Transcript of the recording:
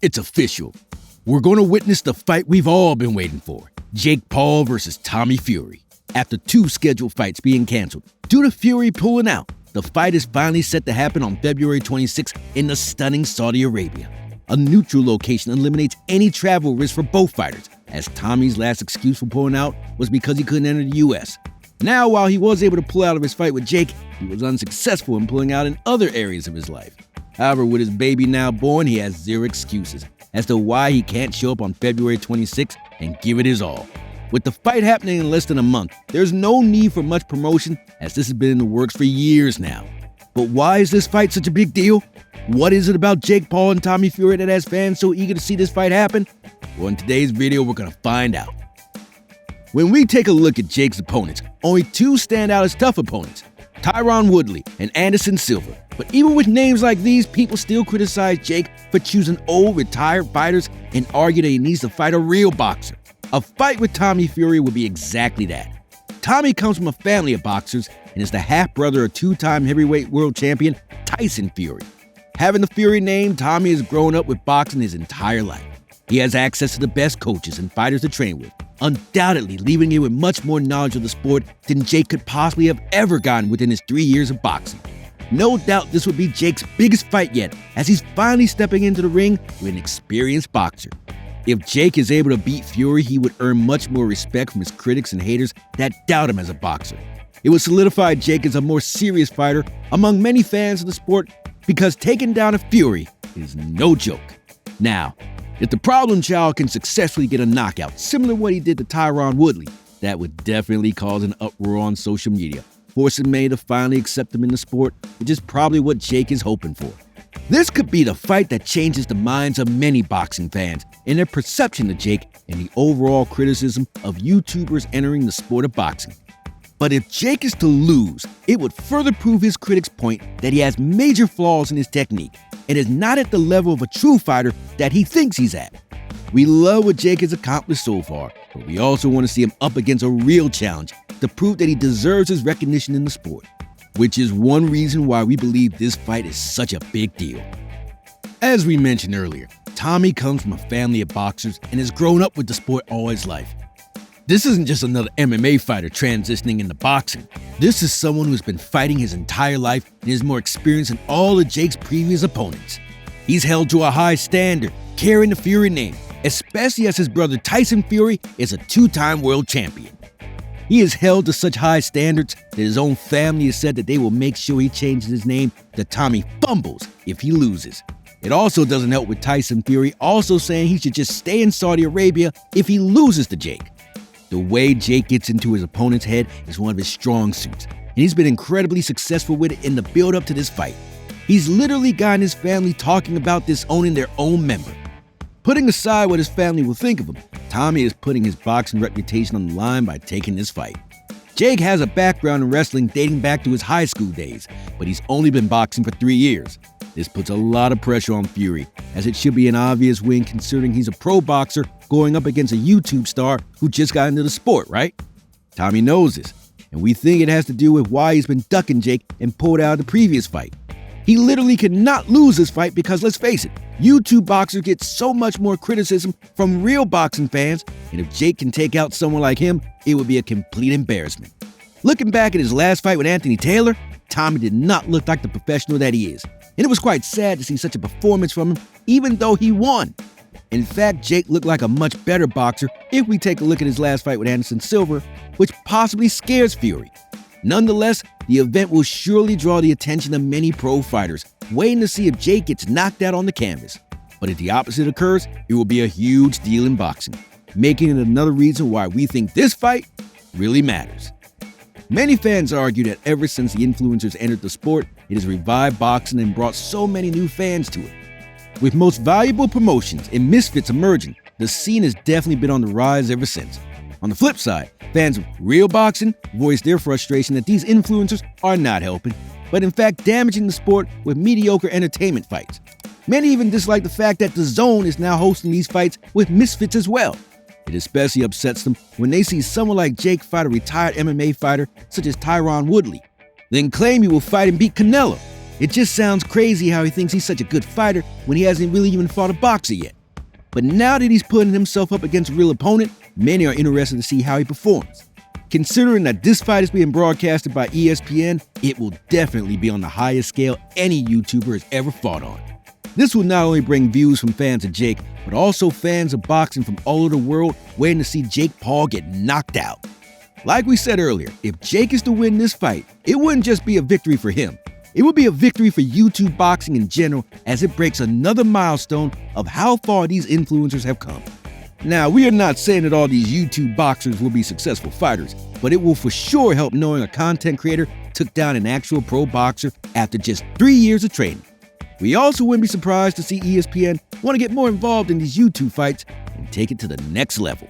It's official. We're going to witness the fight we've all been waiting for. Jake Paul versus Tommy Fury. After 2 scheduled fights being canceled due to Fury pulling out, the fight is finally set to happen on February 26 in the stunning Saudi Arabia. A neutral location eliminates any travel risk for both fighters, as Tommy's last excuse for pulling out was because he couldn't enter the US. Now, while he was able to pull out of his fight with Jake, he was unsuccessful in pulling out in other areas of his life. However, with his baby now born, he has 0 excuses as to why he can't show up on February 26 and give it his all. With the fight happening in less than a month, there's no need for much promotion, as this has been in the works for years now. But why is this fight such a big deal? What is it about Jake Paul and Tommy Fury that has fans so eager to see this fight happen? Well, in today's video, we're going to find out. When we take a look at Jake's opponents, only 2 stand out as tough opponents, Tyron Woodley and Anderson Silva. But even with names like these, people still criticize Jake for choosing old, retired fighters and argue that he needs to fight a real boxer. A fight with Tommy Fury would be exactly that. Tommy comes from a family of boxers and is the half-brother of 2-time heavyweight world champion Tyson Fury. Having the Fury name, Tommy has grown up with boxing his entire life. He has access to the best coaches and fighters to train with, undoubtedly leaving him with much more knowledge of the sport than Jake could possibly have ever gotten within his 3 years of boxing. No doubt this would be Jake's biggest fight yet, as he's finally stepping into the ring with an experienced boxer. If Jake is able to beat Fury, he would earn much more respect from his critics and haters that doubt him as a boxer. It would solidify Jake as a more serious fighter among many fans of the sport, because taking down a Fury is no joke. Now, if the problem child can successfully get a knockout similar to what he did to Tyron Woodley, that would definitely cause an uproar on social media, forcing many to finally accept him in the sport, which is probably what Jake is hoping for. This could be the fight that changes the minds of many boxing fans and their perception of Jake and the overall criticism of YouTubers entering the sport of boxing. But if Jake is to lose, it would further prove his critics' point that he has major flaws in his technique and is not at the level of a true fighter that he thinks he's at. We love what Jake has accomplished so far, but we also want to see him up against a real challenge to prove that he deserves his recognition in the sport, which is one reason why we believe this fight is such a big deal. As we mentioned earlier, Tommy comes from a family of boxers and has grown up with the sport all his life. This isn't just another MMA fighter transitioning into boxing. This is someone who's been fighting his entire life and is more experienced than all of Jake's previous opponents. He's held to a high standard, carrying the Fury name, especially as his brother Tyson Fury is a 2-time world champion. He is held to such high standards that his own family has said that they will make sure he changes his name to Tommy Fumbles if he loses. It also doesn't help with Tyson Fury also saying he should just stay in Saudi Arabia if he loses to Jake. The way Jake gets into his opponent's head is one of his strong suits, and he's been incredibly successful with it in the build-up to this fight. He's literally gotten his family talking about disowning their own member. Putting aside what his family will think of him, Tommy is putting his boxing reputation on the line by taking this fight. Jake has a background in wrestling dating back to his high school days, but he's only been boxing for 3 years. This puts a lot of pressure on Fury, as it should be an obvious win considering he's a pro boxer going up against a YouTube star who just got into the sport, right? Tommy knows this, and we think it has to do with why he's been ducking Jake and pulled out of the previous fight. He literally could not lose this fight because, let's face it, YouTube boxers get so much more criticism from real boxing fans, and if Jake can take out someone like him, it would be a complete embarrassment. Looking back at his last fight with Anthony Taylor, Tommy did not look like the professional that he is, and it was quite sad to see such a performance from him, even though he won. In fact, Jake looked like a much better boxer if we take a look at his last fight with Anderson Silva, which possibly scares Fury. Nonetheless, the event will surely draw the attention of many pro fighters, waiting to see if Jake gets knocked out on the canvas. But if the opposite occurs, it will be a huge deal in boxing, making it another reason why we think this fight really matters. Many fans argue that ever since the influencers entered the sport, it has revived boxing and brought so many new fans to it. With most valuable promotions and misfits emerging, the scene has definitely been on the rise ever since. On the flip side, fans of real boxing voice their frustration that these influencers are not helping, but in fact damaging the sport with mediocre entertainment fights. Many even dislike the fact that DAZN is now hosting these fights with misfits as well. It especially upsets them when they see someone like Jake fight a retired MMA fighter such as Tyron Woodley, then claim he will fight and beat Canelo, It just sounds crazy how he thinks he's such a good fighter when he hasn't really even fought a boxer yet. But now that he's putting himself up against a real opponent, many are interested to see how he performs. Considering that this fight is being broadcasted by ESPN, it will definitely be on the highest scale any YouTuber has ever fought on. This will not only bring views from fans of Jake, but also fans of boxing from all over the world waiting to see Jake Paul get knocked out. Like we said earlier, if Jake is to win this fight, it wouldn't just be a victory for him. It would be a victory for YouTube boxing in general, as it breaks another milestone of how far these influencers have come. Now, we are not saying that all these YouTube boxers will be successful fighters, but it will for sure help knowing a content creator took down an actual pro boxer after just 3 years of training. We also wouldn't be surprised to see ESPN want to get more involved in these YouTube fights and take it to the next level.